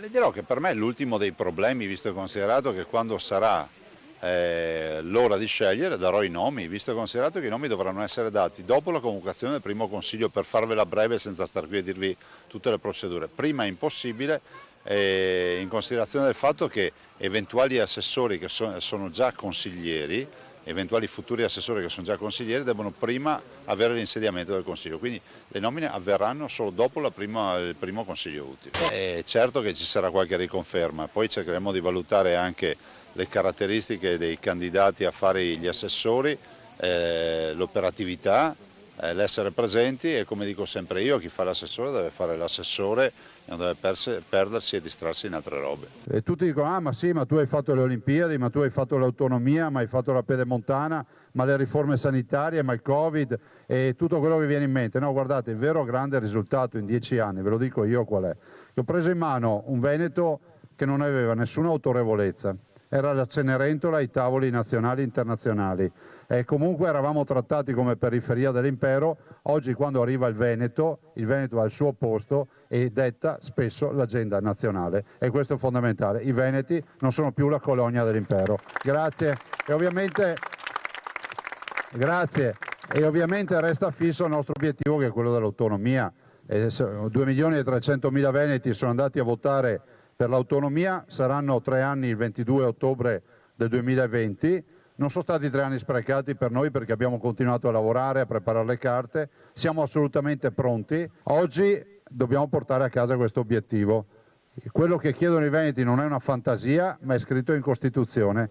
Le dirò che per me è l'ultimo dei problemi, visto e considerato che quando sarà l'ora di scegliere darò i nomi, visto e considerato che i nomi dovranno essere dati dopo la convocazione del primo consiglio, per farvela breve senza star qui a dirvi tutte le procedure. Prima è impossibile, in considerazione del fatto che eventuali assessori che sono già consiglieri, eventuali futuri assessori che sono già consiglieri, devono prima avere l'insediamento del Consiglio, quindi le nomine avverranno solo dopo il primo Consiglio utile. Certo che ci sarà qualche riconferma, poi cercheremo di valutare anche le caratteristiche dei candidati a fare gli assessori, l'operatività, l'essere presenti e, come dico sempre io, chi fa l'assessore deve fare l'assessore e non deve perdersi e distrarsi in altre robe. E tutti dicono, ah ma sì, ma tu hai fatto le Olimpiadi, ma tu hai fatto l'autonomia, ma hai fatto la pedemontana, ma le riforme sanitarie, ma il Covid e tutto quello che viene in mente. No, guardate, il vero grande risultato in 10 anni, ve lo dico io qual è. Che ho preso in mano un Veneto che non aveva nessuna autorevolezza, era la Cenerentola ai tavoli nazionali e internazionali. E comunque eravamo trattati come periferia dell'impero. Oggi quando arriva il Veneto ha il suo posto e detta spesso l'agenda nazionale e questo è fondamentale. I veneti non sono più la colonia dell'impero. Grazie. E ovviamente resta fisso il nostro obiettivo, che è quello dell'autonomia. 2.300.000 veneti sono andati a votare per l'autonomia, saranno 3 anni il 22 ottobre del 2020. Non sono stati 3 anni sprecati per noi, perché abbiamo continuato a lavorare, a preparare le carte, siamo assolutamente pronti. Oggi dobbiamo portare a casa questo obiettivo. Quello che chiedono i veneti non è una fantasia, ma è scritto in Costituzione.